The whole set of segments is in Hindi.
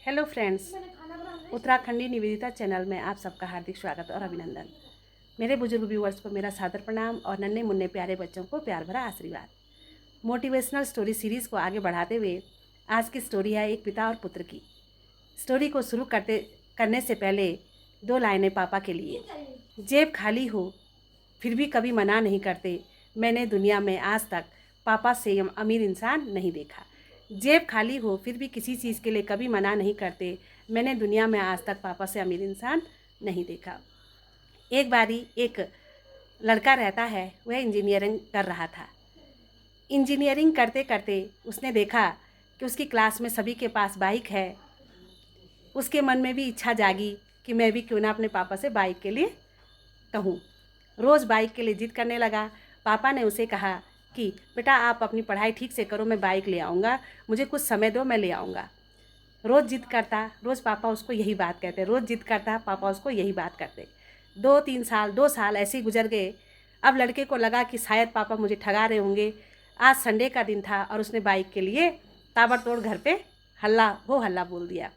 Hello friends, Uttarakhandi Nivedita channel में आप सबका हार्दिक स्वागत और अभिनंदन। मेरे बुजुर्ग व्यूअर्स को मेरा सादर प्रणाम और नन्हे मुन्ने प्यारे बच्चों को प्यार भरा आशीर्वाद। मोटिवेशनल स्टोरी सीरीज़ को आगे बढ़ाते हुए आज की स्टोरी है एक पिता और पुत्र की। स्टोरी को शुरू करने से पहले दो लाइनें पापा के लिए। जेब खाली हो फिर भी कभी मना नहीं करते, मैंने दुनिया में आज तक पापा से अमीर इंसान नहीं देखा। जेब खाली हो फिर भी किसी चीज़ के लिए कभी मना नहीं करते, मैंने दुनिया में आज तक पापा से अमीर इंसान नहीं देखा। एक बारी एक लड़का रहता है, वह इंजीनियरिंग कर रहा था। इंजीनियरिंग करते करते उसने देखा कि उसकी क्लास में सभी के पास बाइक है। उसके मन में भी इच्छा जागी कि मैं भी क्यों ना अपने पापा से बाइक के लिए कहूँ। रोज़ बाइक के लिए जिद करने लगा। पापा ने उसे कहा कि बेटा आप अपनी पढ़ाई ठीक से करो, मैं बाइक ले आऊँगा, मुझे कुछ समय दो, मैं ले आऊँगा। रोज़ जिद करता, रोज़ पापा उसको यही बात कहते, रोज़ जिद करता, पापा उसको यही बात करते। 2 साल ऐसे ही गुजर गए। अब लड़के को लगा कि शायद पापा मुझे ठगा रहे होंगे। आज संडे का दिन था और उसने बाइक के लिए ताबड़तोड़ घर पे हल्ला बोल दिया।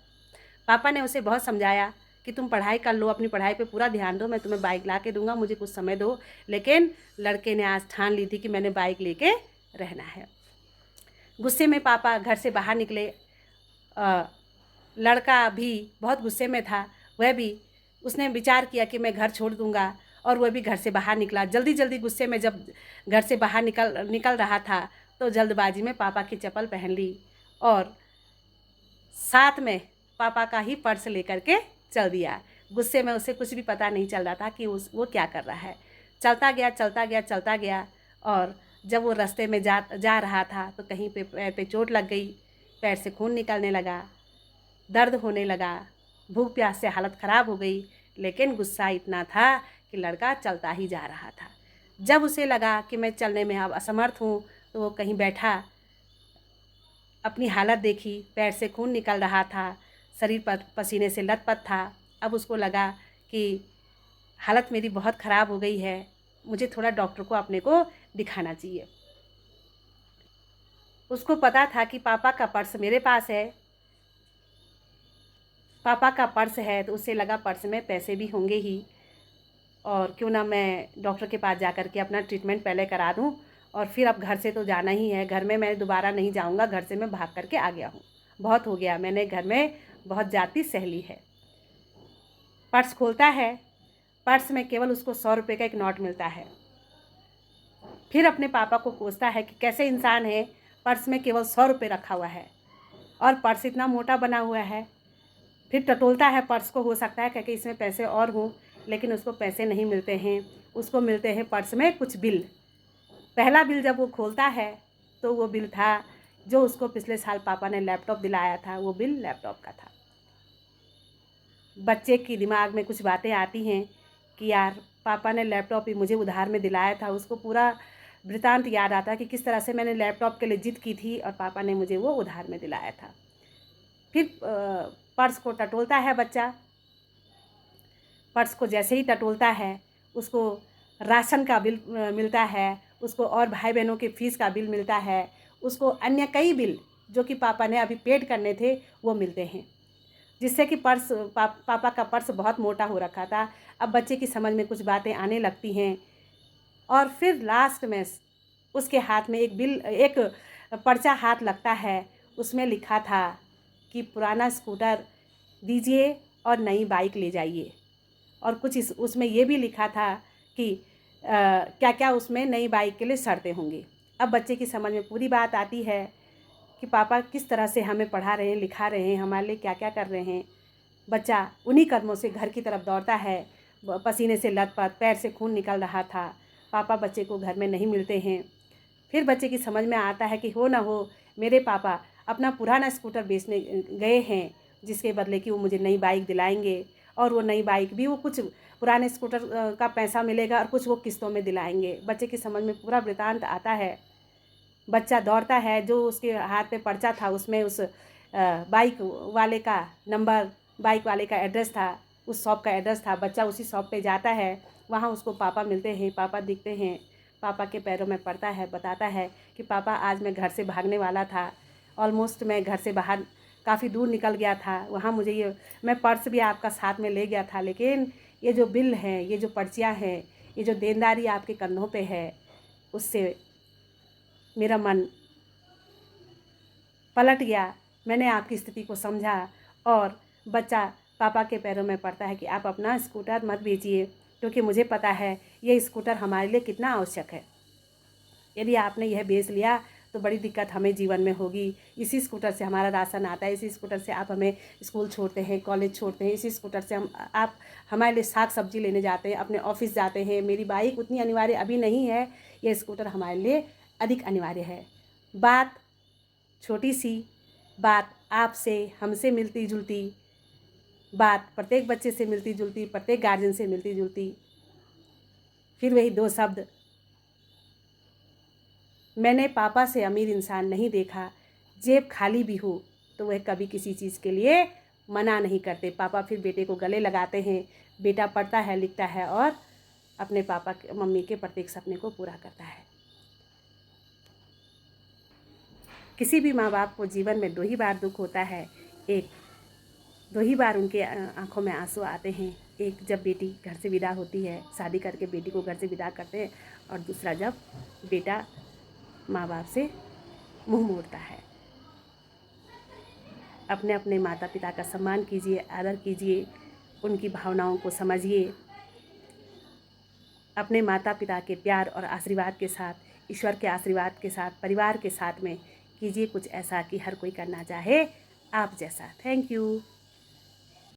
पापा ने उसे बहुत समझाया कि तुम पढ़ाई कर लो, अपनी पढ़ाई पे पूरा ध्यान दो, मैं तुम्हें बाइक ला के दूंगा, मुझे कुछ समय दो। लेकिन लड़के ने आज ठान ली थी कि मैंने बाइक लेके रहना है। गुस्से में पापा घर से बाहर निकले। लड़का भी बहुत गुस्से में था। वह भी उसने विचार किया कि मैं घर छोड़ दूंगा और वह भी घर से बाहर निकला। जल्दी जल्दी गुस्से में जब घर से बाहर निकल रहा था तो जल्दबाजी में पापा की चप्पल पहन ली और साथ में पापा का ही पर्स लेकर के चल दिया। गुस्से में उसे कुछ भी पता नहीं चल रहा था कि वो क्या कर रहा है। चलता गया और जब वो रास्ते में जा रहा था तो कहीं पे पैर पे चोट लग गई, पैर से खून निकलने लगा, दर्द होने लगा, भूख प्यास से हालत ख़राब हो गई। लेकिन गुस्सा इतना था कि लड़का चलता ही जा रहा था। जब उसे लगा कि मैं चलने में अब असमर्थ हूँ तो वो कहीं बैठा, अपनी हालत देखी, पैर से खून निकल रहा था, शरीर पसीने से लथपथ था। अब उसको लगा कि हालत मेरी बहुत ख़राब हो गई है, मुझे थोड़ा डॉक्टर को अपने को दिखाना चाहिए। उसको पता था कि पापा का पर्स मेरे पास है, पापा का पर्स है, तो उसे लगा पर्स में पैसे भी होंगे ही और क्यों ना मैं डॉक्टर के पास जा कर के अपना ट्रीटमेंट पहले करा दूं और फिर अब घर से तो जाना ही है, घर में मैं दोबारा नहीं जाऊंगा, घर से मैं भाग करके आ गया हूँ, बहुत हो गया, मैंने घर में बहुत जाती सह ली है। पर्स खोलता है, पर्स में केवल उसको 100 रुपये का एक नोट मिलता है। फिर अपने पापा को कोसता है कि कैसे इंसान है, पर्स में केवल 100 रुपये रखा हुआ है और पर्स इतना मोटा बना हुआ है। फिर टटोलता है पर्स को, हो सकता है क्योंकि इसमें पैसे और हों, लेकिन उसको पैसे नहीं मिलते हैं। उसको मिलते हैं पर्स में कुछ बिल। पहला बिल जब वो खोलता है तो वो बिल था जो उसको पिछले साल पापा ने लैपटॉप दिलाया था, वो बिल लैपटॉप का था। बच्चे की दिमाग में कुछ बातें आती हैं कि यार पापा ने लैपटॉप ही मुझे उधार में दिलाया था। उसको पूरा वृतांत याद आता है कि किस तरह से मैंने लैपटॉप के लिए जिद की थी और पापा ने मुझे वो उधार में दिलाया था। फिर पर्स को टटोलता है बच्चा। पर्स को जैसे ही टटोलता है उसको राशन का बिल मिलता है, उसको और भाई बहनों के फीस का बिल मिलता है, उसको अन्य कई बिल जो कि पापा ने अभी पेड करने थे वो मिलते हैं, जिससे कि पापा का पर्स बहुत मोटा हो रखा था। अब बच्चे की समझ में कुछ बातें आने लगती हैं और फिर लास्ट में उसके हाथ में एक पर्चा हाथ लगता है। उसमें लिखा था कि पुराना स्कूटर दीजिए और नई बाइक ले जाइए, और कुछ उसमें ये भी लिखा था कि क्या क्या उसमें नई बाइक के लिए शर्तें होंगी। अब बच्चे की समझ में पूरी बात आती है कि पापा किस तरह से हमें पढ़ा रहे हैं, लिखा रहे हैं, हमारे लिए क्या क्या कर रहे हैं। बच्चा उन्हीं कदमों से घर की तरफ दौड़ता है, पसीने से लथपथ, पैर से खून निकल रहा था। पापा बच्चे को घर में नहीं मिलते हैं। फिर बच्चे की समझ में आता है कि हो ना हो मेरे पापा अपना पुराना स्कूटर बेचने गए हैं, जिसके बदले कि वो मुझे नई बाइक दिलाएंगे और वो नई बाइक भी वो कुछ पुराने स्कूटर का पैसा मिलेगा और कुछ वो किस्तों में दिलाएंगे। बच्चे की समझ में पूरा वृतांत आता है। बच्चा दौड़ता है, जो उसके हाथ पे पर्चा था उसमें उस बाइक वाले का नंबर, बाइक वाले का एड्रेस था, उस शॉप का एड्रेस था। बच्चा उसी शॉप पे जाता है, वहाँ उसको पापा मिलते हैं, पापा दिखते हैं, पापा के पैरों में पड़ता है, बताता है कि पापा आज मैं घर से भागने वाला था, ऑलमोस्ट मैं घर से बाहर काफ़ी दूर निकल गया था, वहाँ मुझे ये, मैं पर्स भी आपका साथ में ले गया था, लेकिन ये जो बिल हैं, ये जो पर्चियाँ हैं, ये जो देनदारी आपके कंधों पे है, उससे मेरा मन पलट गया। मैंने आपकी स्थिति को समझा और बच्चा पापा के पैरों में पड़ता है कि आप अपना स्कूटर मत बेचिए, क्योंकि मुझे पता है ये स्कूटर हमारे लिए कितना आवश्यक है। यदि आपने यह बेच लिया तो बड़ी दिक्कत हमें जीवन में होगी। इसी स्कूटर से हमारा राशन आता है, इसी स्कूटर से आप हमें स्कूल छोड़ते हैं, कॉलेज छोड़ते हैं, इसी स्कूटर से आप हमारे लिए साग सब्जी लेने जाते हैं, अपने ऑफिस जाते हैं। मेरी बाइक उतनी अनिवार्य अभी नहीं है, यह स्कूटर हमारे लिए अधिक अनिवार्य है। बात छोटी सी, बात आपसे हमसे मिलती जुलती, बात प्रत्येक बच्चे से मिलती जुलती, प्रत्येक गार्जियन से मिलती जुलती। फिर वही दो शब्द, मैंने पापा से अमीर इंसान नहीं देखा। जेब खाली भी हो तो वह कभी किसी चीज़ के लिए मना नहीं करते। पापा फिर बेटे को गले लगाते हैं, बेटा पढ़ता है, लिखता है और अपने पापा मम्मी के प्रत्येक सपने को पूरा करता है। किसी भी माँ बाप को जीवन में 2 ही बार दुख होता है। एक 2 ही बार उनके आँखों में आंसू आते हैं। एक जब बेटी घर से विदा होती है, शादी करके बेटी को घर से विदा करते हैं, और दूसरा जब बेटा माँ बाप से मुंह मोड़ता है। अपने अपने माता पिता का सम्मान कीजिए, आदर कीजिए, उनकी भावनाओं को समझिए। अपने माता पिता के प्यार और आशीर्वाद के साथ, ईश्वर के आशीर्वाद के साथ, परिवार के साथ में कीजिए कुछ ऐसा कि हर कोई करना चाहे आप जैसा। Thank you.